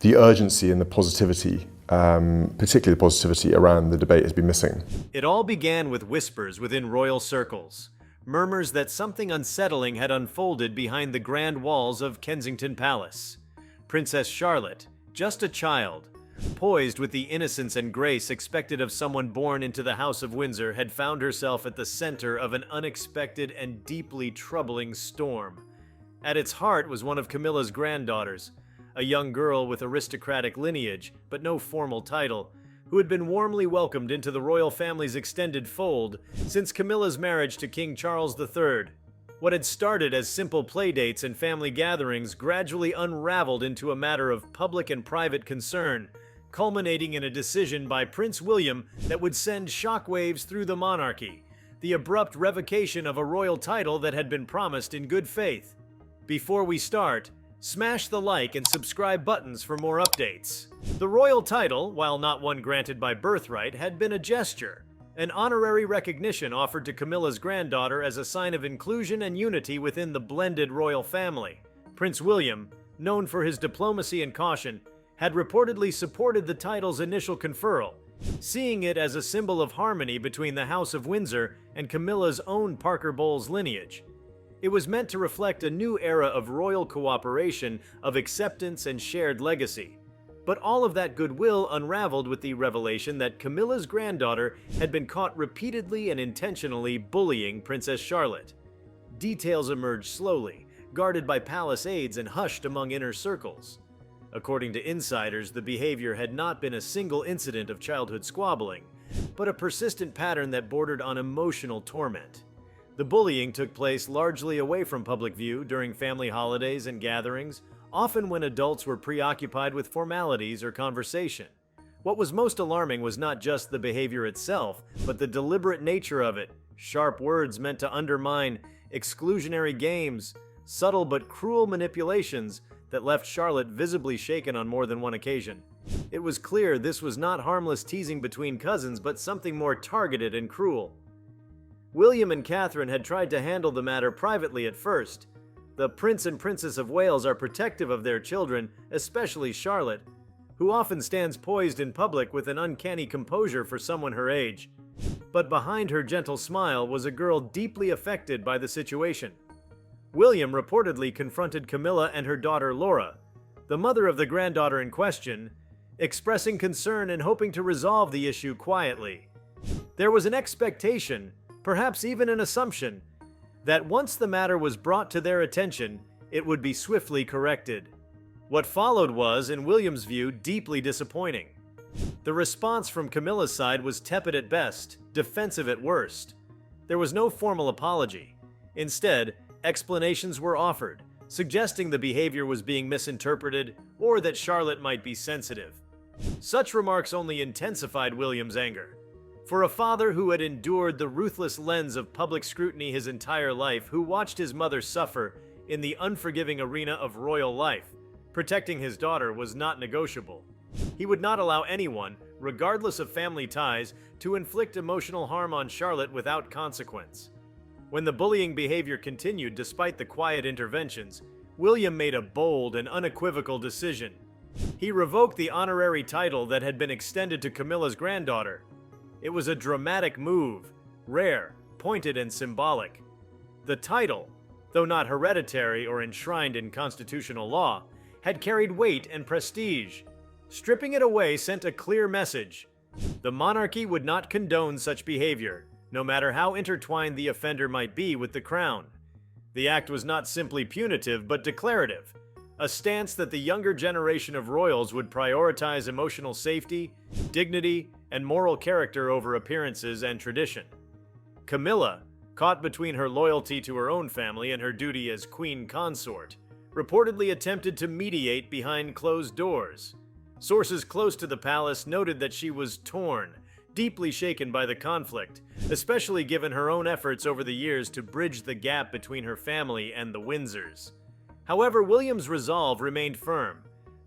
the urgency and the positivity, particularly the positivity around the debate, has been missing. It all began with whispers within royal circles, murmurs that something unsettling had unfolded behind the grand walls of Kensington Palace. Princess Charlotte, just a child, poised with the innocence and grace expected of someone born into the House of Windsor, had found herself at the center of an unexpected and deeply troubling storm. At its heart was one of Camilla's granddaughters, a young girl with aristocratic lineage, but no formal title, who had been warmly welcomed into the royal family's extended fold since Camilla's marriage to King Charles III. What had started as simple playdates and family gatherings gradually unraveled into a matter of public and private concern, culminating in a decision by Prince William that would send shockwaves through the monarchy, the abrupt revocation of a royal title that had been promised in good faith. Before we start, smash the like and subscribe buttons for more updates. The royal title, while not one granted by birthright, had been a gesture, an honorary recognition offered to Camilla's granddaughter as a sign of inclusion and unity within the blended royal family. Prince William, known for his diplomacy and caution, had reportedly supported the title's initial conferral, seeing it as a symbol of harmony between the House of Windsor and Camilla's own Parker Bowles lineage. It was meant to reflect a new era of royal cooperation, of acceptance and shared legacy. But all of that goodwill unraveled with the revelation that Camilla's granddaughter had been caught repeatedly and intentionally bullying Princess Charlotte. Details emerged slowly, guarded by palace aides and hushed among inner circles. According to insiders, the behavior had not been a single incident of childhood squabbling, but a persistent pattern that bordered on emotional torment. The bullying took place largely away from public view during family holidays and gatherings, often when adults were preoccupied with formalities or conversation. What was most alarming was not just the behavior itself, but the deliberate nature of it. Sharp words meant to undermine, exclusionary games, subtle but cruel manipulations that left Charlotte visibly shaken on more than one occasion. It was clear this was not harmless teasing between cousins, but something more targeted and cruel. William and Catherine had tried to handle the matter privately at first. The Prince and Princess of Wales are protective of their children, especially Charlotte, who often stands poised in public with an uncanny composure for someone her age. But behind her gentle smile was a girl deeply affected by the situation. William reportedly confronted Camilla and her daughter Laura, the mother of the granddaughter in question, expressing concern and hoping to resolve the issue quietly. There was an expectation, perhaps even an assumption, that once the matter was brought to their attention, it would be swiftly corrected. What followed was, in William's view, deeply disappointing. The response from Camilla's side was tepid at best, defensive at worst. There was no formal apology. Instead, explanations were offered, suggesting the behavior was being misinterpreted or that Charlotte might be sensitive. Such remarks only intensified William's anger. For a father who had endured the ruthless lens of public scrutiny his entire life, who watched his mother suffer in the unforgiving arena of royal life, protecting his daughter was not negotiable. He would not allow anyone, regardless of family ties, to inflict emotional harm on Charlotte without consequence. When the bullying behavior continued despite the quiet interventions, William made a bold and unequivocal decision. He revoked the honorary title that had been extended to Camilla's granddaughter. It was a dramatic move, rare, pointed, and symbolic. The title, though not hereditary or enshrined in constitutional law, had carried weight and prestige. Stripping it away sent a clear message. The monarchy would not condone such behavior, no matter how intertwined the offender might be with the crown. The act was not simply punitive, but declarative, a stance that the younger generation of royals would prioritize emotional safety, dignity, and moral character over appearances and tradition. Camilla, caught between her loyalty to her own family and her duty as queen consort, reportedly attempted to mediate behind closed doors. Sources close to the palace noted that she was torn, deeply shaken by the conflict, especially given her own efforts over the years to bridge the gap between her family and the Windsors. However, William's resolve remained firm.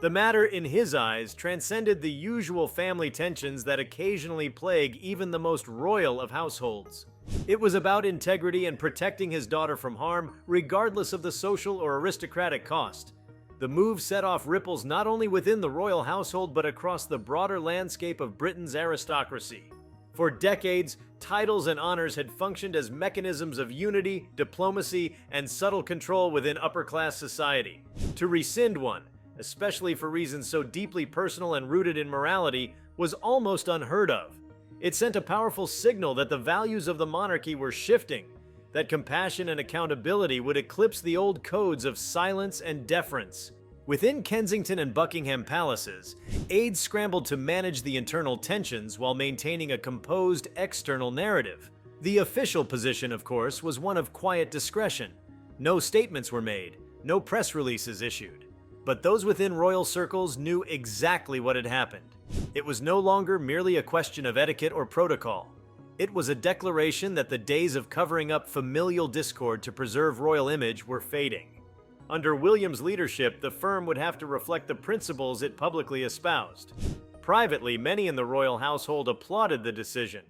The matter, in his eyes, transcended the usual family tensions that occasionally plague even the most royal of households. It was about integrity and protecting his daughter from harm, regardless of the social or aristocratic cost. The move set off ripples not only within the royal household but across the broader landscape of Britain's aristocracy. For decades, titles and honors had functioned as mechanisms of unity, diplomacy, and subtle control within upper-class society. To rescind one, especially for reasons so deeply personal and rooted in morality, was almost unheard of. It sent a powerful signal that the values of the monarchy were shifting, that compassion and accountability would eclipse the old codes of silence and deference. Within Kensington and Buckingham palaces, aides scrambled to manage the internal tensions while maintaining a composed external narrative. The official position, of course, was one of quiet discretion. No statements were made, no press releases issued. But those within royal circles knew exactly what had happened. It was no longer merely a question of etiquette or protocol. It was a declaration that the days of covering up familial discord to preserve royal image were fading. Under William's leadership, the firm would have to reflect the principles it publicly espoused. Privately, many in the royal household applauded the decision.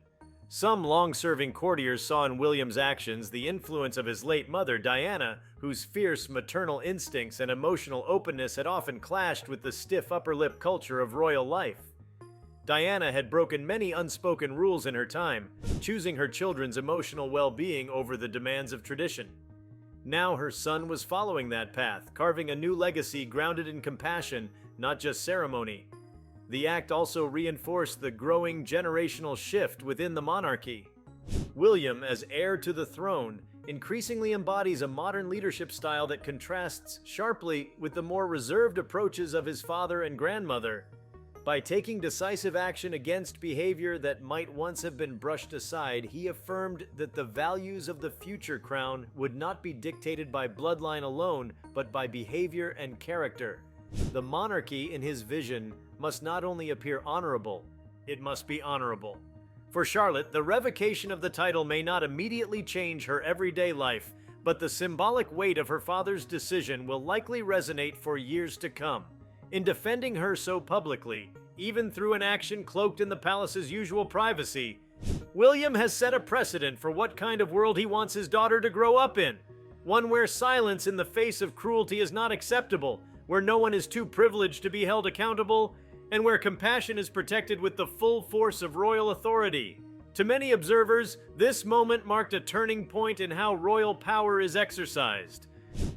Some long-serving courtiers saw in William's actions the influence of his late mother, Diana, whose fierce maternal instincts and emotional openness had often clashed with the stiff upper-lip culture of royal life. Diana had broken many unspoken rules in her time, choosing her children's emotional well-being over the demands of tradition. Now her son was following that path, carving a new legacy grounded in compassion, not just ceremony. The act also reinforced the growing generational shift within the monarchy. William, as heir to the throne, increasingly embodies a modern leadership style that contrasts sharply with the more reserved approaches of his father and grandmother. By taking decisive action against behavior that might once have been brushed aside, he affirmed that the values of the future crown would not be dictated by bloodline alone, but by behavior and character. The monarchy, in his vision, must not only appear honorable, it must be honorable. For Charlotte, the revocation of the title may not immediately change her everyday life, but the symbolic weight of her father's decision will likely resonate for years to come. In defending her so publicly, even through an action cloaked in the palace's usual privacy, William has set a precedent for what kind of world he wants his daughter to grow up in. One where silence in the face of cruelty is not acceptable, where no one is too privileged to be held accountable, and where compassion is protected with the full force of royal authority. To many observers, this moment marked a turning point in how royal power is exercised.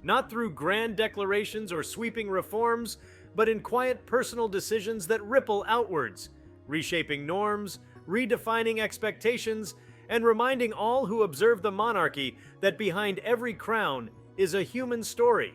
Not through grand declarations or sweeping reforms, but in quiet personal decisions that ripple outwards, reshaping norms, redefining expectations, and reminding all who observe the monarchy that behind every crown is a human story.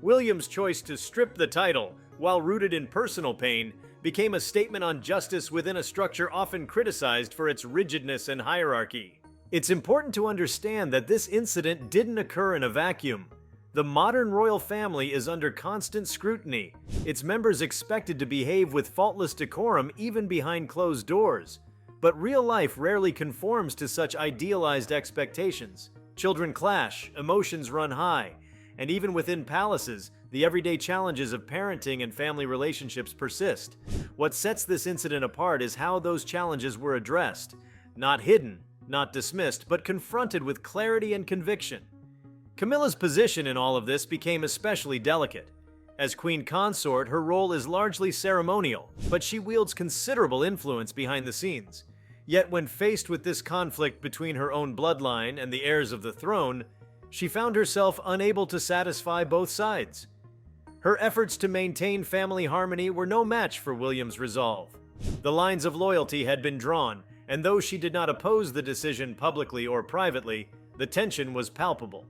William's choice to strip the title, while rooted in personal pain, became a statement on justice within a structure often criticized for its rigidness and hierarchy. It's important to understand that this incident didn't occur in a vacuum. The modern royal family is under constant scrutiny, its members expected to behave with faultless decorum even behind closed doors. But real life rarely conforms to such idealized expectations. Children clash, emotions run high, and even within palaces, the everyday challenges of parenting and family relationships persist. What sets this incident apart is how those challenges were addressed. Not hidden, not dismissed, but confronted with clarity and conviction. Camilla's position in all of this became especially delicate. As queen consort, her role is largely ceremonial, but she wields considerable influence behind the scenes. Yet when faced with this conflict between her own bloodline and the heirs of the throne, she found herself unable to satisfy both sides. Her efforts to maintain family harmony were no match for William's resolve. The lines of loyalty had been drawn, and though she did not oppose the decision publicly or privately, the tension was palpable.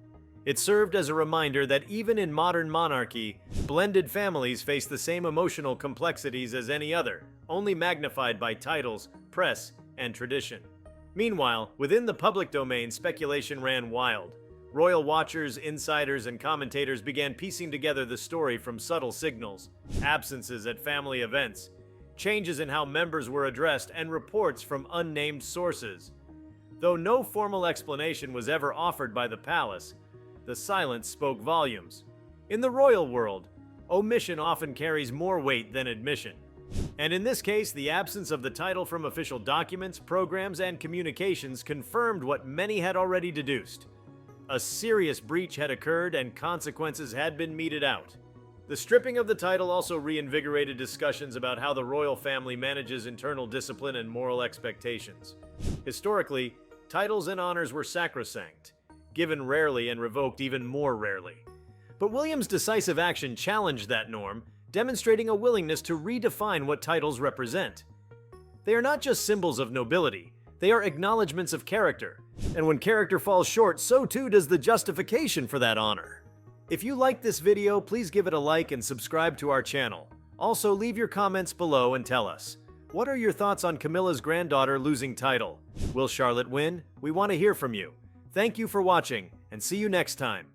It served as a reminder that even in modern monarchy, blended families face the same emotional complexities as any other, only magnified by titles, press, and tradition. Meanwhile, within the public domain, speculation ran wild. Royal watchers, insiders, and commentators began piecing together the story from subtle signals, absences at family events, changes in how members were addressed, and reports from unnamed sources. Though no formal explanation was ever offered by the palace, the silence spoke volumes. In the royal world, omission often carries more weight than admission. And in this case, the absence of the title from official documents, programs, and communications confirmed what many had already deduced. A serious breach had occurred and consequences had been meted out. The stripping of the title also reinvigorated discussions about how the royal family manages internal discipline and moral expectations. Historically, titles and honors were sacrosanct, given rarely and revoked even more rarely. But William's decisive action challenged that norm, demonstrating a willingness to redefine what titles represent. They are not just symbols of nobility, they are acknowledgments of character. And when character falls short, so too does the justification for that honor. If you liked this video, please give it a like and subscribe to our channel. Also, leave your comments below and tell us, what are your thoughts on Camilla's granddaughter losing title? Will Charlotte win? We want to hear from you. Thank you for watching, and see you next time.